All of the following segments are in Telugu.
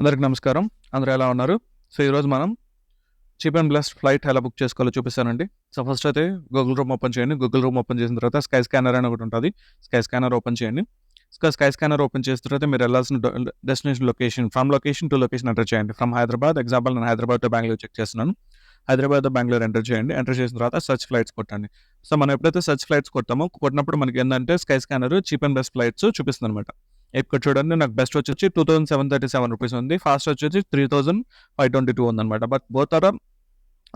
అందరికి నమస్కారం. అందరూ ఎలా ఉన్నారు? సో, ఈరోజు మనం చీప్ అండ్ బెస్ట్ ఫ్లైట్ ఎలా బుక్ చేసుకోవాలో చూపిస్తానండి. సో, ఫస్ట్ అయితే గూగుల్ రూమ్ ఓపెన్ చేయండి. గూగుల్ రూమ్ ఓపెన్ చేసిన తర్వాత స్కై స్కానర్ అని ఒకటి ఉంటుంది. స్కై స్కానర్ ఓపెన్ చేయండి. స్కై స్కానర్ ఓపెన్ చేసిన తర్వాత మీరు వెళ్ళాల్సిన destination location from location to location enter చేయండి. ఫ్రమ్ హైదరాబాద్, ఎగ్జాంపుల్ నేను హైదరాబాద్ టు బెంగళూరు చెక్ చేస్తున్నాను. హైదరాబాద్ టు బెంగళూరు ఎంటర్ చేయండి. ఎంటర్ చేసిన తర్వాత సెర్చ్ ఫ్లైట్స్ కొట్టండి. సో, మనం ఎప్పుడైతే సెర్చ్ ఫ్లైట్స్ కొట్టినప్పుడు మనకి ఏంటంటే sky scanner cheap and best flights చూపిస్తుంది అనమాట. ఇక్కడ చూడండి, నాకు బెస్ట్ వచ్చి 2737 రూపీస్ ఉంది. ఫాస్ట్ వచ్చేసి 3522 ఉందన్నమాట. బట్ బోత్ ఆర్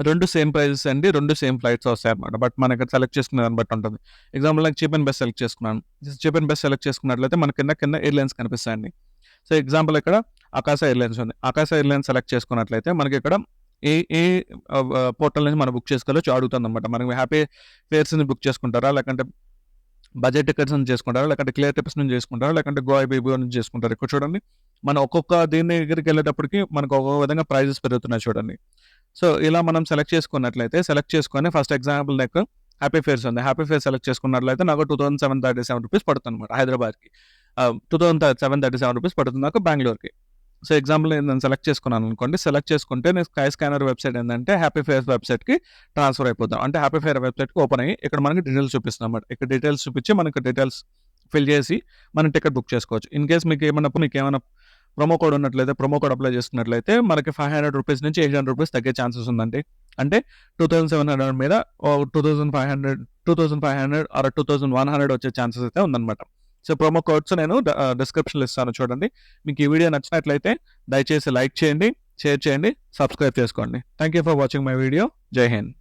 రెండు సేమ్ ప్రైజెస్ అండి. రెండు సేమ్ ఫ్లైట్స్ వస్తాయి అనమాట. బట్ మనం ఇక్కడ సెలెక్ట్ చేసుకునే దాన్ని బట్టి ఉంటుంది. ఎగ్జాంపుల్ నాకు చీప్ అండ్ బెస్ట్ సెలెక్ట్ చేసుకున్నాను. చీప్ అండ్ బెస్ట్ సెలెక్ట్ చేసుకున్నట్లయితే మన కింద ఎయిర్లైన్స్ కనిపిస్తాయండి. సో, ఎగ్జాంపుల్ ఇక్కడ ఆకాశ ఎయిర్లైన్స్ ఉంది. ఆకాశ ఎయిర్లైన్స్ సెలెక్ట్ చేసుకున్నట్లయితే మనకి ఇక్కడ ఏ ఏ పోర్టల్ నుంచి మనం బుక్ చేసుకోవాలో అడుగుతుంది అనమాట. మనకి హ్యాపీ ఫేర్స్ని బుక్ చేసుకుంటారా, లేకంటే బడ్జెట్ టికెట్స్ నుంచి చేసుకుంటారా, లేకంటే క్లియర్ టికెట్స్ నుంచి చేసుకుంటారా, లేకంటే గోవా బీబీ నుంచి చేసుకుంటారు. ఇక్కడ చూడండి, మనం ఒక్కొక్క దీని దగ్గరికి వెళ్ళేటప్పటికి మనకు ఒక్కొక్క విధంగా ప్రైజెస్ పెరుగుతున్నాయి చూడండి. సో, ఇలా మనం సెలెక్ట్ చేసుకొని ఫస్ట్ ఎగ్జాంపుల్ నాకు హ్యాపీ ఫేర్స్ ఉంది. హ్యాపీ ఫేర్ సెలెక్ట్ చేసుకున్నట్లయితే నాకు 2737 రూపీస్ పడుతుంది అనమాట హైదరాబాద్కి. 2737 రూపీస్ పడుతుంది నాకు బెంగళూరుకి. సో, ఎగ్జాంపుల్ నేను సెలెక్ట్ చేసుకున్నాను అనుకోండి. సెలెక్ట్ చేసుకుంటే నేను స్కై స్కానర్ వెబ్సైట్ ఏంటంటే హ్యాపీ ఫేర్ వెబ్సైట్కి ట్రాన్స్ఫర్ అయిపోతాం. అంటే హ్యాపీ ఫేర్ వెబ్సైట్కి ఓపెన్ అయ్యి ఇక్కడ మనకి డీటెయిల్స్ చూపిస్తుంది అనమాట. ఇక్కడ డీటెయిల్స్ చూపించి మనకి డీటెయిల్స్ ఫిల్ చేసి మనం టికెట్ బుక్ చేసుకోవచ్చు. ఇన్ కేస్ మీకు ఏమైనా ప్రొమో కోడ్ ఉన్నట్లయితే ప్రొమో కోడ్ అప్లై చేసుకున్నట్లయితే మనకి 500 రూపీస్ నుంచి 800 రూపీస్ తగ్గే ఛాన్సెస్ ఉందండి. అంటే 2700 మీద 2500 ఆర్ 2100 వచ్చే ఛాన్సెస్ అయితే ఉందన్నమాట. సో, ప్రోమో కోడ్స్ నేను డిస్క్రిప్షన్లో ఇస్తాను చూడండి. మీకు ఈ వీడియో నచ్చినట్లయితే దయచేసి లైక్ చేయండి, షేర్ చేయండి, సబ్స్క్రైబ్ చేసుకోండి. Thank you for watching my video. జై హింద్.